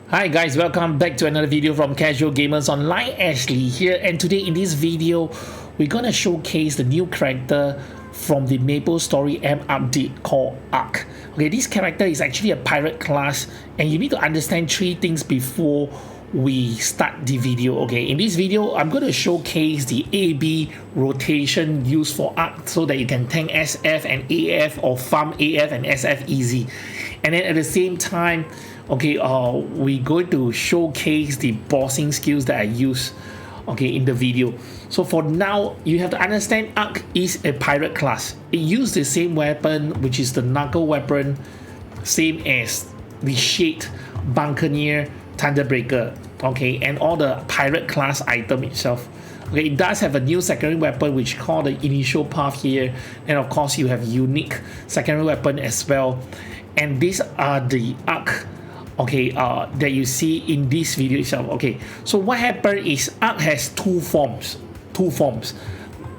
Hi guys, welcome back to another video from Casual Gamers Online. Ashley here, and today in this video we're gonna showcase the new character from the Maplestory M update called ARK. Okay, this character is actually a pirate class, and you need to understand three things before we start the video. Okay, in this video I'm going to showcase the AB rotation used for ARK so that you can tank SF and AF or farm AF and SF easy. And then at the same time, okay, we're going to showcase the bossing skills that I use, okay, in the video. So for now, you have to understand ARK is a pirate class. It uses the same weapon, which is the knuckle weapon, same as the Shade, Buccaneer, Thunderbreaker, okay, and all the pirate class item itself. Okay, it does have a new secondary weapon which called the Initial Path here, and of course you have unique secondary weapon as well. And these are the ARK, okay, that you see in this video itself. Okay, so what happened is ARK has two forms.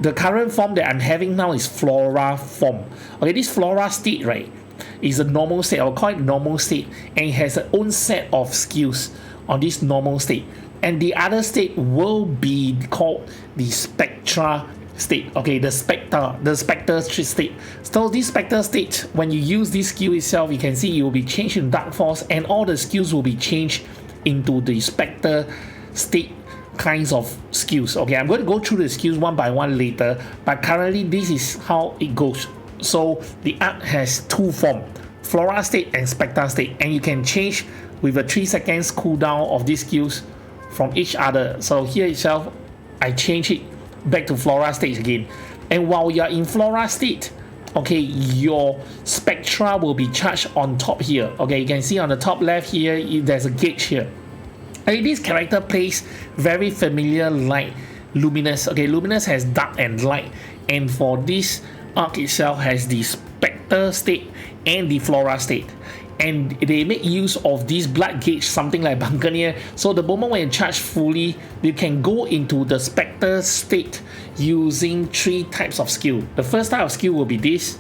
The current form that I'm having now is Flora form. Okay, this Flora state, right, is a normal state. I'll call it normal state, and it has its own set of skills on this normal state. And the other state will be called the Spectra state. Okay, the Spectre state. So this Spectre state, when you use this skill itself, you can see it will be changed in Dark Force, and all the skills will be changed into the Spectre state kinds of skills. Okay, I'm going to go through the skills one by one later, but currently this is how it goes. So the ARK has two forms, Flora state and Spectre state, and you can change with a 3 seconds cooldown of these skills from each other. So here itself, I change it back to Flora state again. And while you're in Flora state, okay, your Spectra will be charged on top here. Okay, you can see on the top left here, there's a gauge here. And this character plays very familiar like Luminous. Okay, Luminous has dark and light, and for this ARK itself has the Spectre state and the Flora state, and they make use of this blood gauge, something like Buccaneer. So the moment when you charge fully, you can go into the Spectre state using three types of skill. The first type of skill will be this.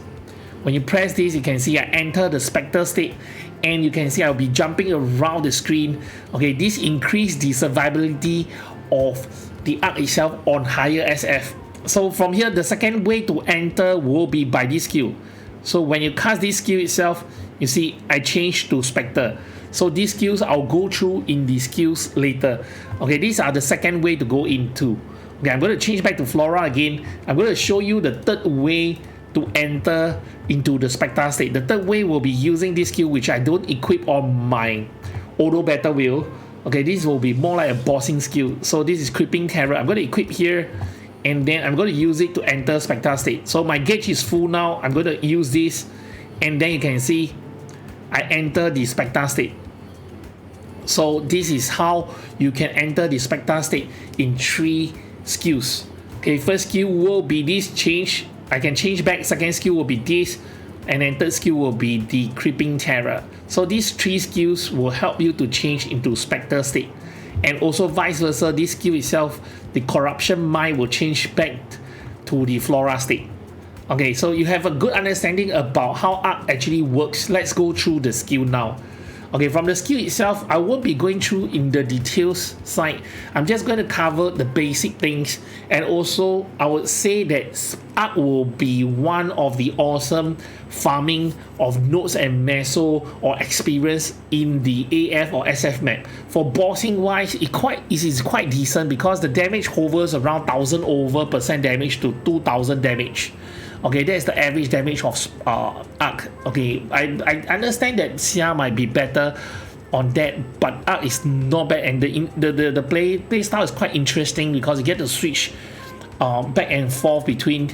When you press this, you can see I enter the Spectre state, and you can see I'll be jumping around the screen. Okay, this increases the survivability of the ARK itself on higher SF. So from here, the second way to enter will be by this skill. So when you cast this skill itself, you see I change to Spectre. So these skills I'll go through in the skills later. Okay, these are the second way to go into. Okay, I'm going to change back to Flora again. I'm going to show you the third way to enter into the Spectre state. The third way will be using this skill which I don't equip on my auto battle wheel. Okay, this will be more like a bossing skill. So this is Creeping Terror. I'm going to equip here, and then I'm going to use it to enter Spectre state. So my gauge is full now. I'm going to use this, and then you can see I enter the Spectre state. So this is how you can enter the Spectre state in three skills. Okay, first skill will be this change. I can change back. Second skill will be this, and then third skill will be the Creeping Terror. So these three skills will help you to change into Spectre state. And also vice versa, this skill itself, the Corruption Mind, will change back to the Flora state. Okay, so you have a good understanding about how ARK actually works. Let's go through the skill now. Okay, from the skill itself, I won't be going through in the details side. I'm just going to cover the basic things, and also I would say that ARK will be one of the awesome farming of nodes and meso or experience in the AF or SF map. For bossing wise, it is quite decent because the damage hovers around 1000% damage to 2000 damage. Okay, that's the average damage of ARK. Okay, I understand that Xia might be better on that, but ARK is not bad, and the play style is quite interesting because you get to switch back and forth between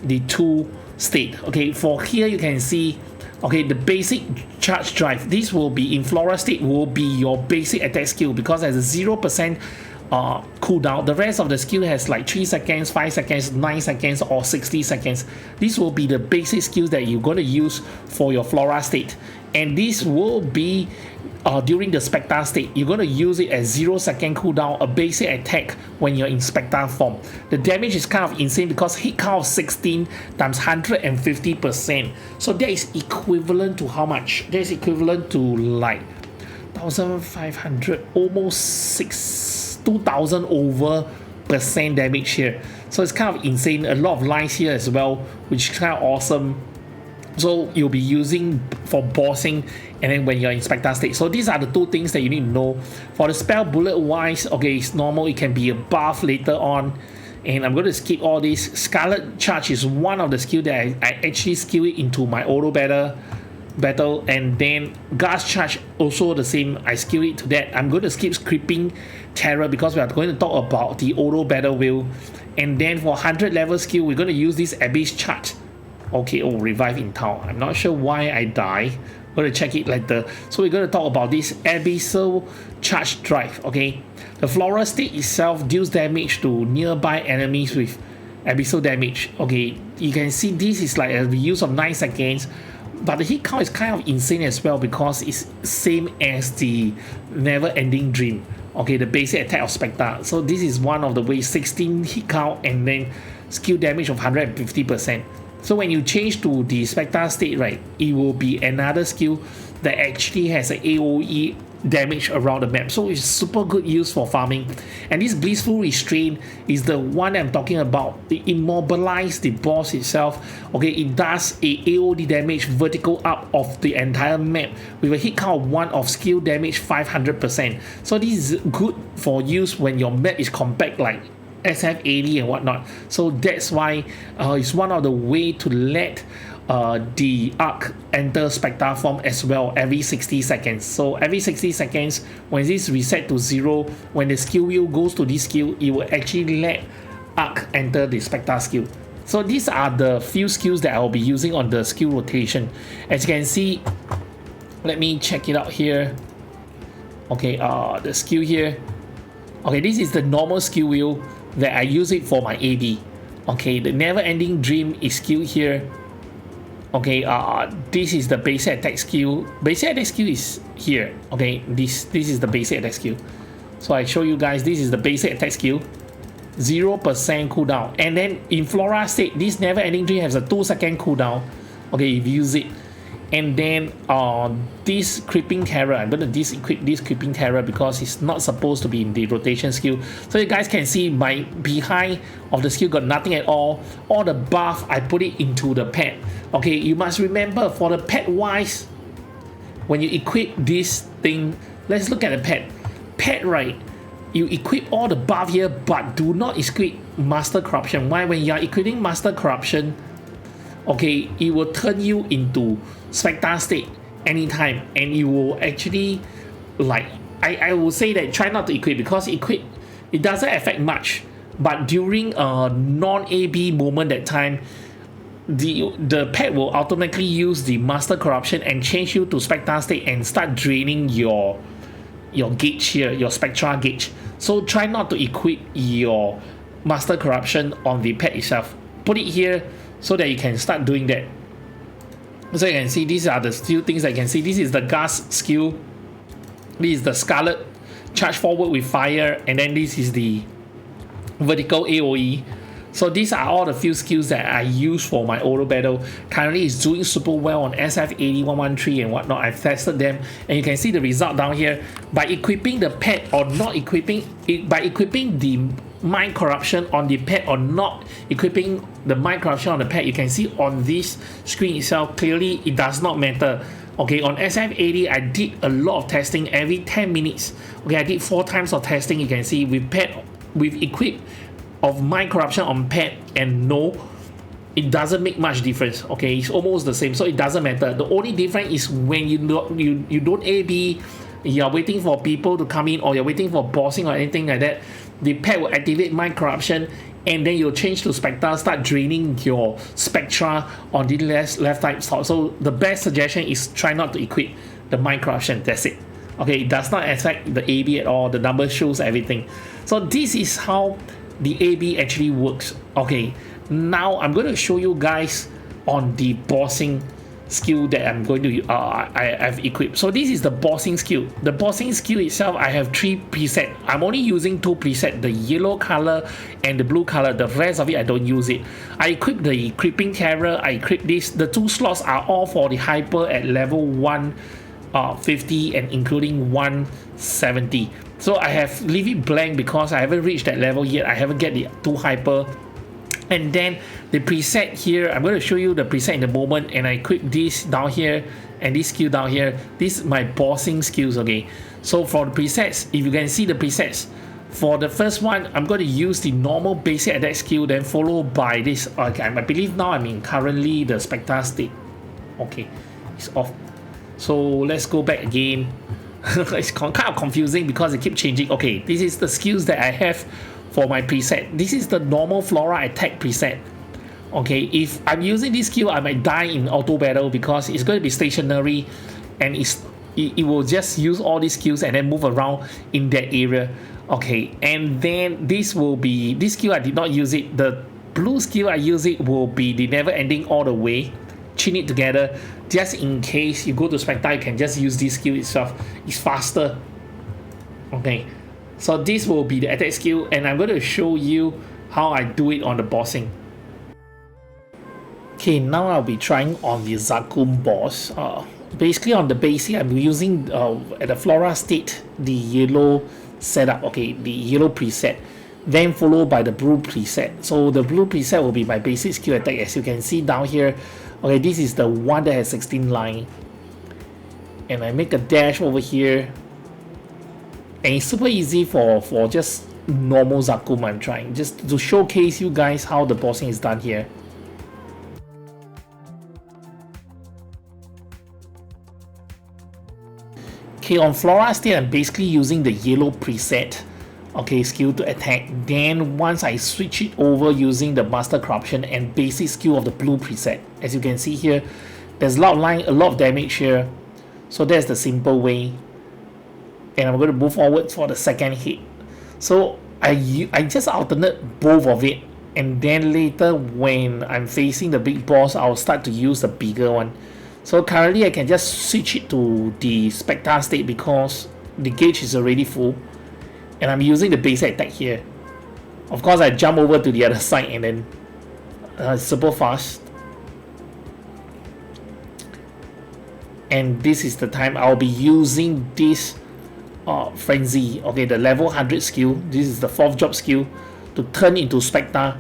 the two states. Okay, for here you can see, okay, the basic charge drive. This will be in Flora state, will be your basic attack skill because there's a 0% cooldown. The rest of the skill has like 3 seconds, 5 seconds, 9 seconds, or 60 seconds. This will be the basic skills that you're going to use for your Flora state, and this will be during the Spectre state. You're going to use it as 0-second cooldown, a basic attack when you're in Spectre form. The damage is kind of insane because hit count of 16 times 150%. So that is equivalent to how much? That is equivalent to like 1,500, almost 2,000 over percent damage here. So it's kind of insane. A lot of lines here as well, which is kind of awesome. So you'll be using for bossing and then when you're in Spectre state. So these are the two things that you need to know. For the spell bullet wise, okay, it's normal. It can be a buff later on. And I'm going to skip all this. Scarlet Charge is one of the skill that I actually skill it into my auto battle. And then Gas Charge also the same. I skill it to that. I'm going to skip Creeping Terror because we are going to talk about the auto battle wheel. And then for 100 level skill, we're going to use this Abyss Charge. Okay, oh, revive in town. I'm not sure why I die. I'm going to check it later. So we're going to talk about this Abyssal Charge Drive. Okay, the Flora state itself deals damage to nearby enemies with Abyssal damage. Okay, you can see this is like a reuse of 9 seconds. But the hit count is kind of insane as well because it's same as the Never Ending Dream. Okay, the basic attack of Spectre. So this is one of the ways, 16 hit count and then skill damage of 150%. So when you change to the Spectre state, right, it will be another skill that actually has an AoE damage around the map. So it's super good use for farming. And this Blissful Restraint is the one I'm talking about. It immobilize the boss itself. Okay, it does a AoE damage vertical up of the entire map with a hit count of 1 of skill damage 500%. So this is good for use when your map is compact like SF80 and whatnot. So that's why it's one of the way to let the ARK enter Spectre form as well every 60 seconds. So every 60 seconds, when this reset to 0, when the skill wheel goes to this skill, it will actually let ARK enter the Spectre skill. So these are the few skills that I'll be using on the skill rotation. As you can see, let me check it out here. Okay, the skill here. Okay, this is the normal skill wheel that I use it for my AB. Okay, the Never Ending Dream is skill here. Okay, this is the basic attack skill. Basic attack skill is here. Okay, this is the basic attack skill. So I show you guys, this is the basic attack skill. 0% cooldown. And then in Flora state, this Never Ending Dream has a 2-second cooldown. Okay, if you use it. And then this Creeping Terror, I'm going to disequip this Creeping Terror because it's not supposed to be in the rotation skill. So you guys can see my behind of the skill got nothing at all. All the buff, I put it into the pet. Okay, you must remember for the pet wise, when you equip this thing, let's look at the pet. Pet, right? You equip all the buff here, but do not equip Master Corruption. Why? When you are equipping Master Corruption, okay, it will turn you into Spectre state anytime, and you will actually, like, I will say that try not to equip because equip, it doesn't affect much, but during a non-AB moment that time, the pet will automatically use the Master Corruption and change you to Spectre state and start draining your gauge here, your Spectra gauge. So try not to equip your Master Corruption on the pet itself. Put it here so that you can start doing that. So you can see these are the few things I can see. This is the Gas skill. This is the Scarlet Charge Forward with Fire, and then this is the Vertical AoE. So these are all the few skills that I use for my auto battle. Currently it's doing super well on SF80, 113 and whatnot. I've tested them and you can see the result down here. By equipping the pet or not equipping it, by equipping the Mind Corruption on the pet or not equipping the Mind Corruption on the pet, you can see on this screen itself clearly it does not matter. Okay, on SF80 I did a lot of testing every 10 minutes. Okay, I did 4 times of testing. You can see with pet, with equip of Mind Corruption on pet and no, it doesn't make much difference. Okay, it's almost the same, so it doesn't matter. The only difference is when you don't AB, you're waiting for people to come in or you're waiting for bossing or anything like that, the pet will activate Mind Corruption and then you'll change to Spectre, start draining your Spectra on the left type slot. So the best suggestion is try not to equip the Mind Corruption. That's it. Okay, it does not affect the AB at all. The number shows everything. So this is how the AB actually works. Okay, now I'm going to show you guys on the bossing skill that I'm going to I've equipped. So this is the bossing skill. The bossing skill itself, I have 3 presets. I'm only using 2 presets, the yellow color and the blue color. The rest of it I don't use it. I equip the Creeping Terror, I equip this. The 2 slots are all for the hyper at level 1 50 and including 170. So I have leave it blank because I haven't reached that level yet. I haven't get the 2 hyper. And then the preset here, I'm going to show you the preset in a moment, and I click this down here and this skill down here. This is my bossing skills, okay? So for the presets, if you can see the presets, for the first one, I'm going to use the normal basic attack skill, then followed by this. Okay, I believe now I'm in currently the Spectre state. Okay, it's off. So let's go back again. It's kind of confusing because it keeps changing. Okay, this is the skills that I have for my preset. This is the normal Flora attack preset. Okay, if I'm using this skill, I might die in auto battle because it's going to be stationary, and it will just use all these skills and then move around in that area. Okay, and then this will be this skill I did not use it. The blue skill I use it will be the never ending all the way. Chain it together just in case you go to Spectre, you can just use this skill itself. It's faster. Okay, so this will be the attack skill, and I'm going to show you how I do it on the bossing. Okay, now I'll be trying on the Zakum boss. Basically on the basic, I'm using at the Flora state the yellow setup. Okay, the yellow preset, then followed by the blue preset. So the blue preset will be my basic skill attack, as you can see down here. Okay, this is the one that has 16 line, and I make a dash over here, and it's super easy for just normal Zakum. I'm trying just to showcase you guys how the bossing is done here. Okay, on Flora state, I'm basically using the yellow preset, okay, skill to attack. Then once I switch it over using the Master Corruption and basic skill of the blue preset. As you can see here, there's a lot of line, a lot of damage here. So that's the simple way. And I'm going to move forward for the second hit. So I just alternate both of it. And then later when I'm facing the big boss, I'll start to use the bigger one. So currently I can just switch it to the Spectre state because the gauge is already full, and I'm using the basic attack here. Of course I jump over to the other side and then super fast. And this is the time I'll be using this Frenzy, okay, the level 100 skill. This is the 4th job skill to turn into Spectre,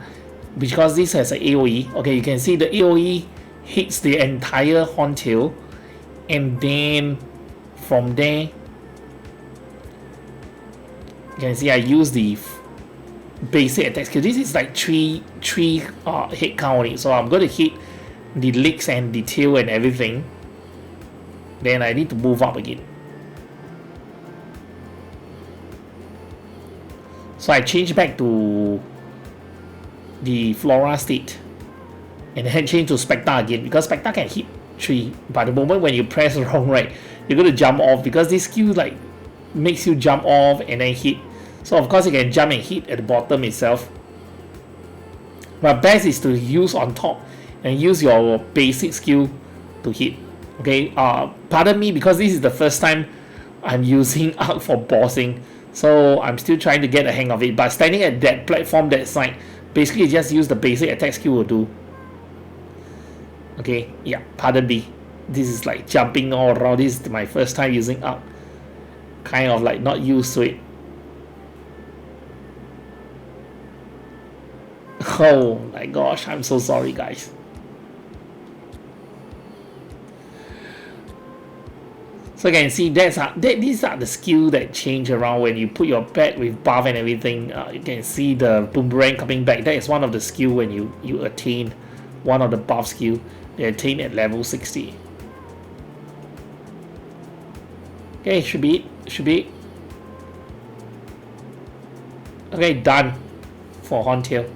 because this has an AoE. Okay, you can see the AoE hits the entire horntail, and then from there you can see I use the basic attack skill. This is like three hit count on it, so I'm going to hit the legs and the tail and everything. Then I need to move up again. So I change back to the Flora state, and then change to Spectre again, because Spectre can hit 3. But the moment when you press wrong, right, you're going to jump off, because this skill like makes you jump off and then hit. So of course you can jump and hit at the bottom itself. But best is to use on top and use your basic skill to hit. Okay, pardon me because this is the first time I'm using ARK for bossing, so I'm still trying to get the hang of it. But standing at that platform, that side, basically just use the basic attack skill will do. Okay, yeah, pardon me. This is like jumping all around. This is my first time using ARK. Kind of like not used to it. Oh my gosh, I'm so sorry guys. So you can see these are the skills that change around when you put your pet with buff and everything. You can see the boomerang coming back. That is one of the skill when you attain one of the buff skill. They attain at level 60. Okay, should be it. Okay, done for Horntail.